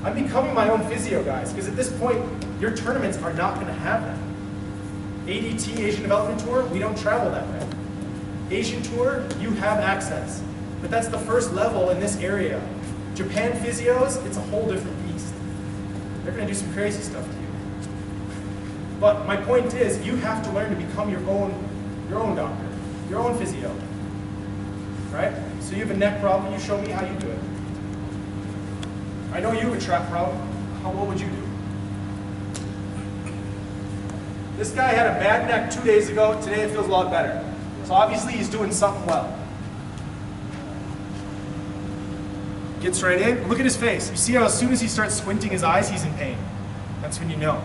I'm becoming my own physio, guys, because at this point, your tournaments are not going to have that. ADT, Asian Development Tour, we don't travel that way. Asian Tour, you have access. But that's the first level in this area. Japan physios, it's a whole different beast. They're going to do some crazy stuff to you. But my point is, you have to learn to become your own doctor, your own physio. Right? So you have a neck problem, you show me how you do it. I know you have a trap problem. What would you do? This guy had a bad neck 2 days ago. Today it feels a lot better. So obviously he's doing something well. Gets right in. Look at his face. You see how as soon as he starts squinting his eyes, he's in pain. That's when you know.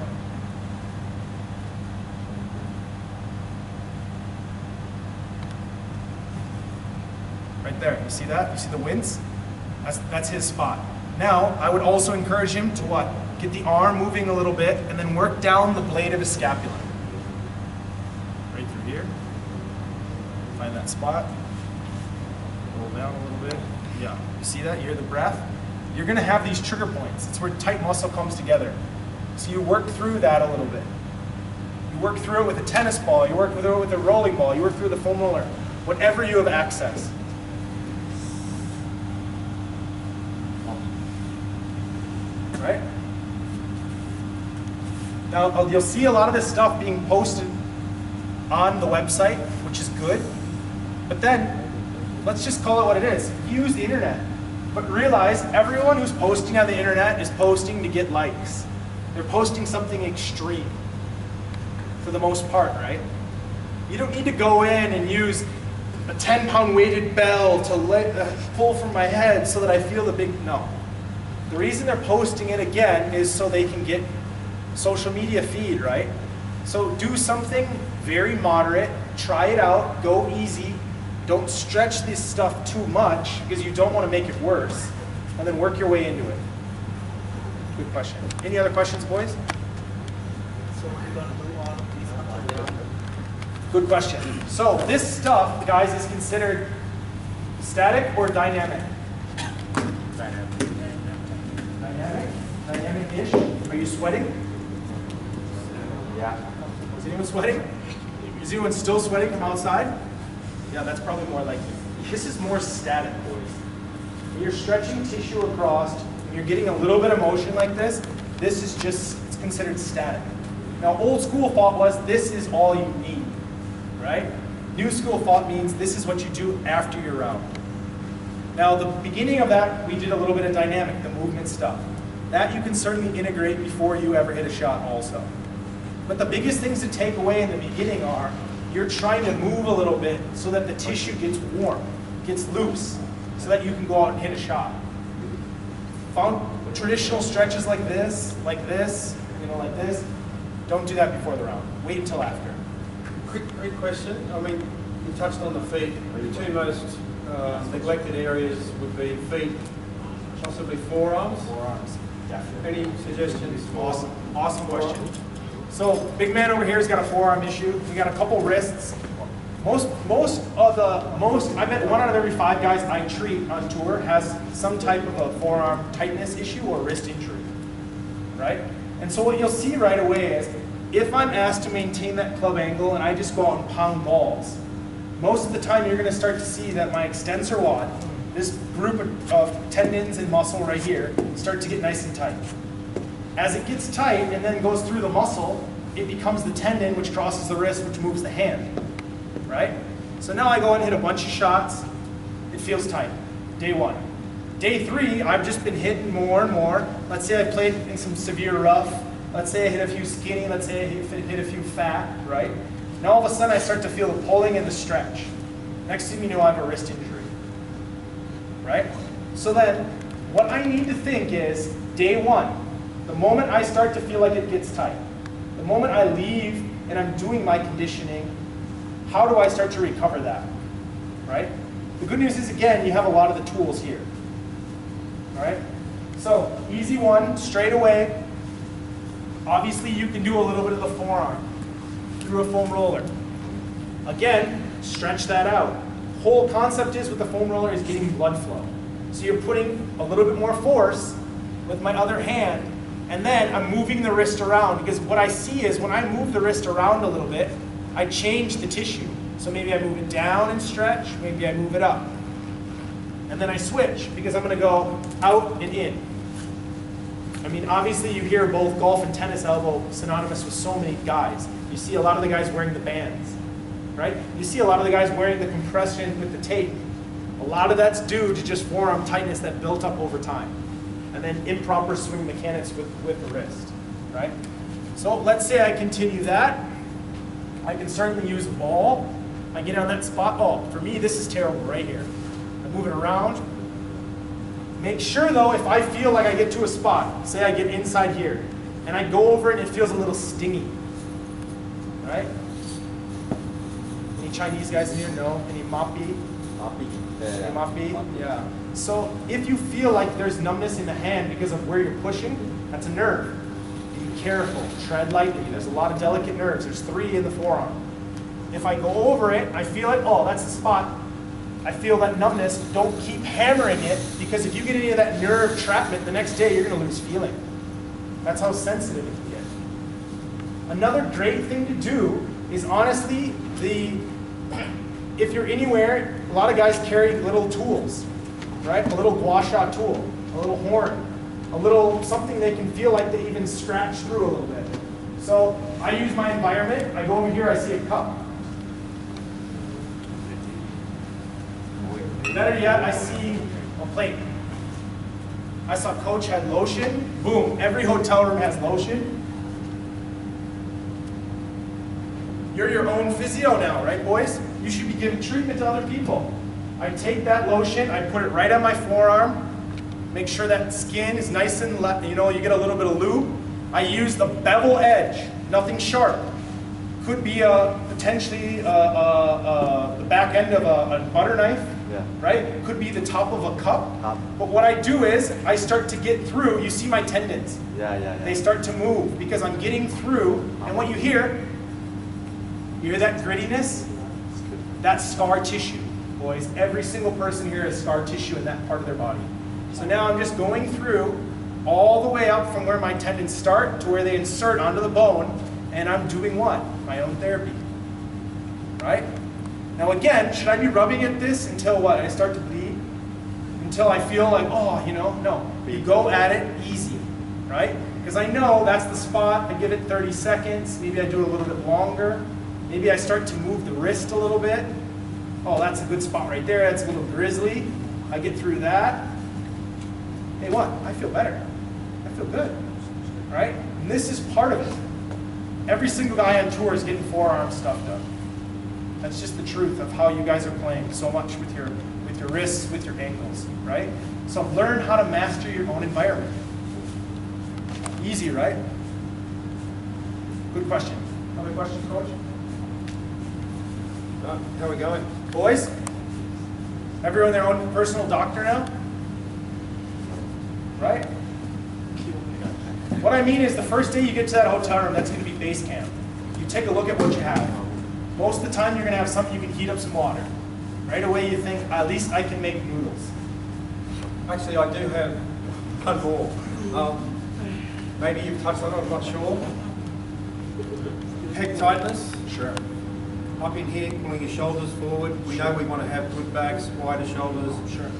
Right there. You see that? You see the wince? That's his spot. Now, I would also encourage him to what? Get the arm moving a little bit and then work down the blade of his scapula. Right through here. Find that spot. Roll down a little bit. Yeah. You see that? You hear the breath? You're going to have these trigger points. It's where tight muscle comes together. So you work through that a little bit. You work through it with a tennis ball. You work through it with a rolling ball. You work through the foam roller. Whatever you have access. Right? Now, you'll see a lot of this stuff being posted on the website, which is good. But then, let's just call it what it is. Use the internet. But realize everyone who's posting on the internet is posting to get likes. They're posting something extreme, for the most part, right? You don't need to go in and use a 10-pound weighted bell to pull from my head so that I feel the big, no. The reason they're posting it again is so they can get social media feed, right? So do something very moderate, try it out, go easy. Don't stretch this stuff too much because you don't want to make it worse. And then work your way into it. Good question. Any other questions, boys? So we're going to move on. Good question. So this stuff, guys, is considered static or dynamic? Dynamic. Dynamic? Dynamic-ish? Are you sweating? Yeah. Is anyone sweating? Is anyone still sweating from outside? Yeah, that's probably more likely. This is more static, boys. When you're stretching tissue across, and you're getting a little bit of motion like this is just, it's considered static. Now, old school thought was this is all you need, right? New school thought means this is what you do after your round. Now, the beginning of that, we did a little bit of dynamic, the movement stuff. That you can certainly integrate before you ever hit a shot also. But the biggest things to take away in the beginning are, you're trying to move a little bit so that the tissue gets warm, gets loose, so that you can go out and hit a shot. Found traditional stretches like this, like this, like this. Don't do that before the round. Wait until after. Quick question. I mean, you touched on the feet. The two most neglected areas would be feet, possibly forearms. Forearms, definitely. Any suggestions? Awesome question. So, big man over here has got a forearm issue. We got a couple wrists. I bet 1 out of every 5 guys I treat on tour has some type of a forearm tightness issue or wrist injury, right? And so what you'll see right away is, if I'm asked to maintain that club angle and I just go out and pound balls, most of the time you're going to start to see that my extensor wad, this group of tendons and muscle right here, start to get nice and tight. As it gets tight and then goes through the muscle, it becomes the tendon which crosses the wrist, which moves the hand, right? So now I go and hit a bunch of shots. It feels tight. Day 1. Day 3, I've just been hitting more and more. Let's say I played in some severe rough. Let's say I hit a few skinny. Let's say I hit a few fat, right? Now all of a sudden I start to feel the pulling and the stretch. Next thing you know, I have a wrist injury, right? So then what I need to think is, day 1, the moment I start to feel like it gets tight, the moment I leave and I'm doing my conditioning, how do I start to recover that, right? The good news is, again, you have a lot of the tools here, all right? So, easy one, straight away. Obviously, you can do a little bit of the forearm through a foam roller. Again, stretch that out. Whole concept is with the foam roller is getting blood flow. So you're putting a little bit more force with my other hand, and then I'm moving the wrist around, because what I see is when I move the wrist around a little bit, I change the tissue. So maybe I move it down and stretch, maybe I move it up. And then I switch, because I'm going to go out and in. I mean, obviously you hear both golf and tennis elbow synonymous with so many guys. You see a lot of the guys wearing the bands, right? You see a lot of the guys wearing the compression with the tape. A lot of that's due to just forearm tightness that built up over time. And then improper swing mechanics with the wrist, right? So let's say I continue that. I can certainly use a ball. I get on that spot. Oh, for me, this is terrible right here. I move it around. Make sure though, if I feel like I get to a spot, say I get inside here, and I go over it and it feels a little stingy, right? Any Chinese guys in here? No? Any Mapi? Any Mapi? Yeah. So if you feel like there's numbness in the hand because of where you're pushing, that's a nerve. Be careful, tread lightly. There's a lot of delicate nerves. There's 3 in the forearm. If I go over it, I feel it, oh, that's the spot. I feel that numbness. Don't keep hammering it, because if you get any of that nerve entrapment, the next day you're going to lose feeling. That's how sensitive it can get. Another great thing to do is honestly, if you're anywhere, a lot of guys carry little tools, right? A little gua sha tool, a little horn, a little something they can feel like they even scratch through a little bit. So I use my environment. I go over here, I see a cup. Better yet, I see a plate. I saw Coach had lotion. Boom, every hotel room has lotion. You're your own physio now, right, boys? You should be giving treatment to other people. I take that lotion, I put it right on my forearm, make sure that skin is nice and, you get a little bit of lube. I use the bevel edge, nothing sharp. Could be potentially the back end of a butter knife. Yeah. Right? Could be the top of a cup. But what I do is I start to get through. You see my tendons. Yeah. They start to move because I'm getting through. And what you hear that grittiness? That's scar tissue, boys. Every single person here has scar tissue in that part of their body. So now I'm just going through all the way up from where my tendons start to where they insert onto the bone, and I'm doing what? My own therapy. Right? Now again, should I be rubbing at this until what? I start to bleed? Until I feel like, oh, no. You go at it easy, right? Because I know that's the spot. I give it 30 seconds. Maybe I do it a little bit longer. Maybe I start to move the wrist a little bit. Oh, that's a good spot right there. That's a little grizzly. I get through that. Hey, what? I feel better. I feel good, right? And this is part of it. Every single guy on tour is getting forearm stuff done. That's just the truth of how you guys are playing so much with your wrists, with your ankles, right? So learn how to master your own environment. Easy, right? Good question. Other questions, Coach? How are we going? Boys? Everyone their own personal doctor now? Right? What I mean is the first day you get to that hotel room, that's going to be base camp. You take a look at what you have. Most of the time you're going to have something you can heat up some water. Right away you think, at least I can make noodles. Actually, I do have one more. Maybe you've touched on it, I'm not sure. Pec tightness. Sure. Up in here, pulling your shoulders forward. We know we want to have good backs, wider shoulders. Sure.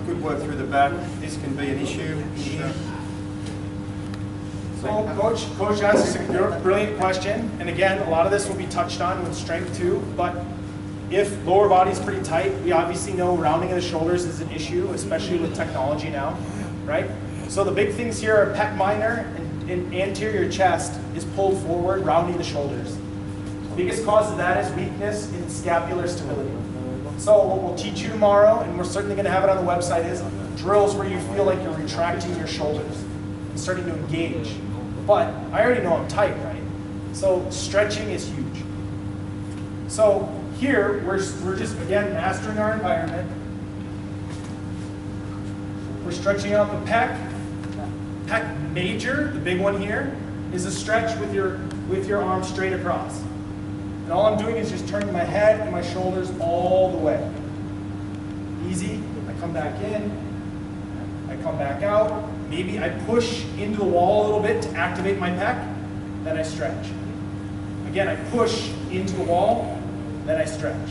Good work through the back. This can be an issue. Sure. So Coach asks a brilliant question, and again, a lot of this will be touched on with strength too, but if lower body's pretty tight, we obviously know rounding of the shoulders is an issue, especially with technology now, right? So the big things here are pec minor and anterior chest is pulled forward, rounding the shoulders. The biggest cause of that is weakness in scapular stability. So what we'll teach you tomorrow, and we're certainly going to have it on the website, is drills where you feel like you're retracting your shoulders and starting to engage. But I already know I'm tight, right? So stretching is huge. So here, we're just, again, mastering our environment. We're stretching out the pec. Pec major, the big one here, is a stretch with your arm straight across. And all I'm doing is just turning my head and my shoulders all the way. Easy. I come back in. I come back out, maybe I push into the wall a little bit to activate my pec, then I stretch. Again, I push into the wall, then I stretch.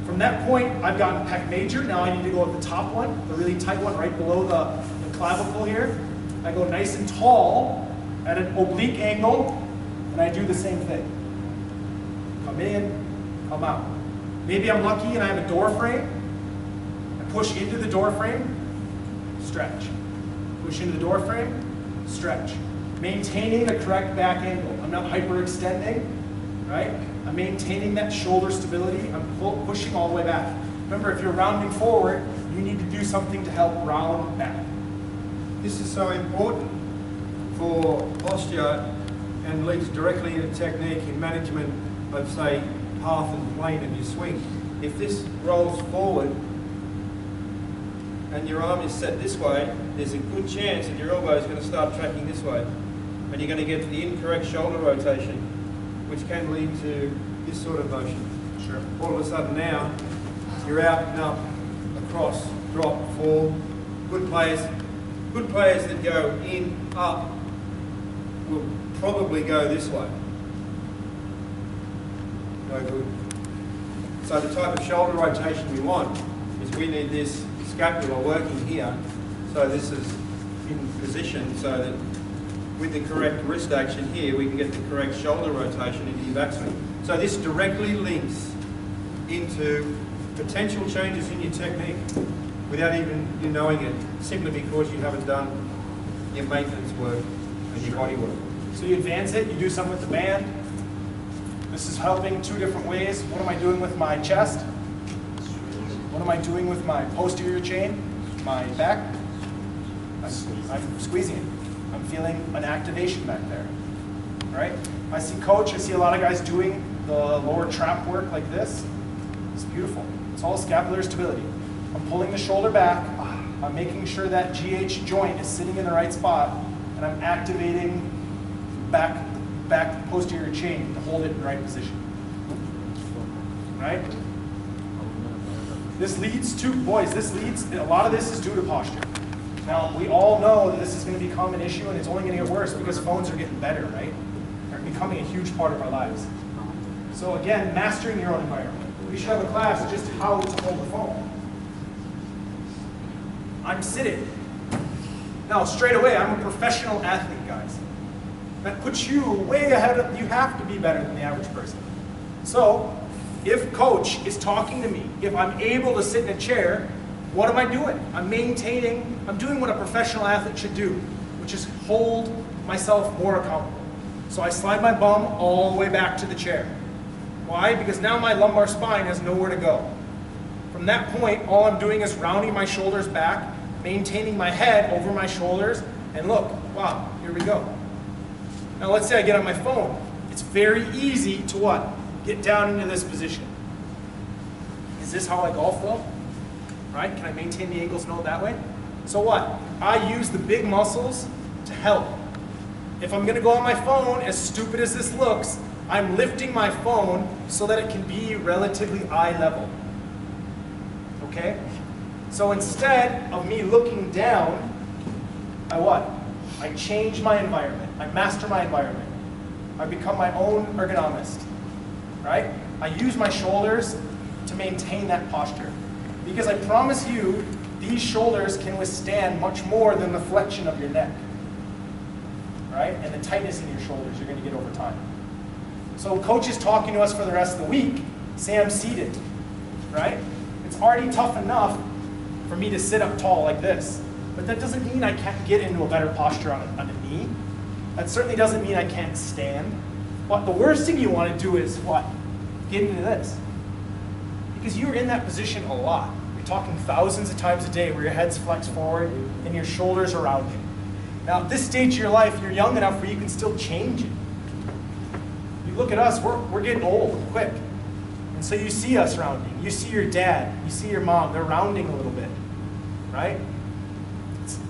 From that point, I've gotten pec major. Now I need to go at the top one, the really tight one right below the clavicle here. I go nice and tall at an oblique angle, and I do the same thing. Come in, come out. Maybe I'm lucky and I have a door frame. I push into the door frame, stretch. Push into the door frame, stretch. Maintaining the correct back angle. I'm not hyperextending, right? I'm maintaining that shoulder stability. I'm pushing all the way back. Remember, if you're rounding forward, you need to do something to help round back. This is so important for posture and leads directly into technique in management of, say, path and plane of your swing. If this rolls forward and your arm is set this way, there's a good chance that your elbow is going to start tracking this way. And you're going to get the incorrect shoulder rotation, which can lead to this sort of motion. Sure. All of a sudden now, you're out and up, across, drop, fall. Good players that go in, up, will probably go this way. No good. So the type of shoulder rotation we want is we need this scapula working here, so this is in position so that with the correct wrist action here, we can get the correct shoulder rotation into your backswing. So this directly links into potential changes in your technique without even you knowing it, simply because you haven't done your maintenance work and your body work. So you advance it, you do something with the band. This is helping two different ways. What am I doing with my chest? What am I doing with my posterior chain, my back? I'm squeezing it. I'm feeling an activation back there, right? I see a lot of guys doing the lower trap work like this. It's beautiful. It's all scapular stability. I'm pulling the shoulder back. I'm making sure that GH joint is sitting in the right spot, and I'm activating back posterior chain to hold it in the right position, right? This leads to, boys, a lot of this is due to posture. Now, we all know that this is going to become an issue, and it's only going to get worse because phones are getting better, right? They're becoming a huge part of our lives. So again, mastering your own environment. We should have a class just how to hold the phone. I'm sitting. Now, straight away, I'm a professional athlete, guys. That puts you way ahead of, you have to be better than the average person. So, if coach is talking to me, if I'm able to sit in a chair, what am I doing? I'm doing what a professional athlete should do, which is hold myself more accountable. So I slide my bum all the way back to the chair. Why? Because now my lumbar spine has nowhere to go. From that point, all I'm doing is rounding my shoulders back, maintaining my head over my shoulders, and look, wow, here we go. Now let's say I get on my phone. It's very easy to what? Get down into this position. Is this how I golf though? Right? Can I maintain the ankles node that way? So what? I use the big muscles to help. If I'm going to go on my phone, as stupid as this looks, I'm lifting my phone so that it can be relatively eye level. Okay? So instead of me looking down, I what? I change my environment. I master my environment. I become my own ergonomist. Right? I use my shoulders to maintain that posture. Because I promise you, these shoulders can withstand much more than the flexion of your neck. Right? And the tightness in your shoulders you're going to get over time. So coach is talking to us for the rest of the week. Say I'm seated. Right? It's already tough enough for me to sit up tall like this. But that doesn't mean I can't get into a better posture on a knee. That certainly doesn't mean I can't stand. But the worst thing you want to do is what? Get into this. Because you're in that position a lot. You're talking thousands of times a day where your head's flexed forward and your shoulders are rounding. Now at this stage of your life, you're young enough where you can still change it. You look at us, we're getting old quick. And so you see us rounding. You see your dad, you see your mom, they're rounding a little bit. Right?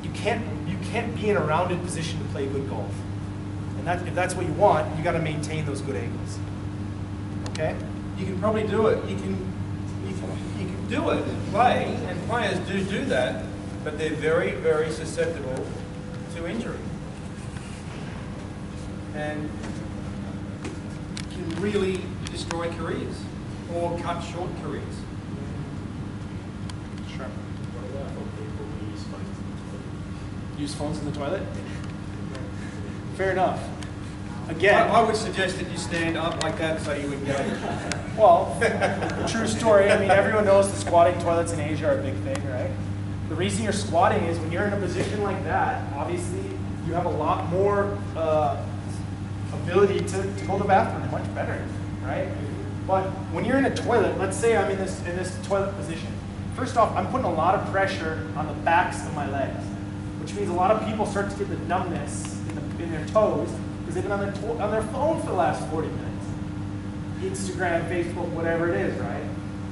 You can't be in a rounded position to play good golf. And if that's what you want, you got to maintain those good angles. Okay? You can probably do it. You can do it and play, and players do that. but they're very, very susceptible to injury. And can really destroy careers or cut short careers. Sure. What about for people who use phones in the toilet? Use phones in the toilet? Fair enough. Again, I would suggest that you stand up like that so you engage. well, true story. I mean, everyone knows the squatting toilets in Asia are a big thing, right? The reason you're squatting is when you're in a position like that, obviously you have a lot more ability to go to the bathroom, much better, right? But when you're in a toilet, let's say I'm in this toilet position. First off, I'm putting a lot of pressure on the backs of my legs, which means a lot of people start to get the numbness in their toes because they've been on their phone for the last 40 minutes. Instagram, Facebook, whatever it is, right?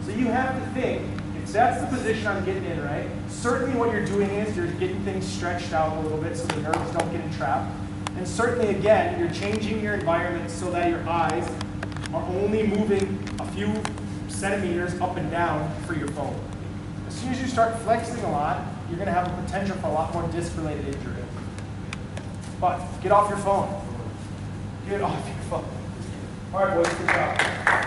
So you have to think, if that's the position I'm getting in, right? Certainly what you're doing is you're getting things stretched out a little bit so the nerves don't get entrapped. And certainly, again, you're changing your environment so that your eyes are only moving a few centimeters up and down for your phone. As soon as you start flexing a lot, you're going to have a potential for a lot more disc-related injury. But get off your phone. Get off your phone. All right, boys, good job.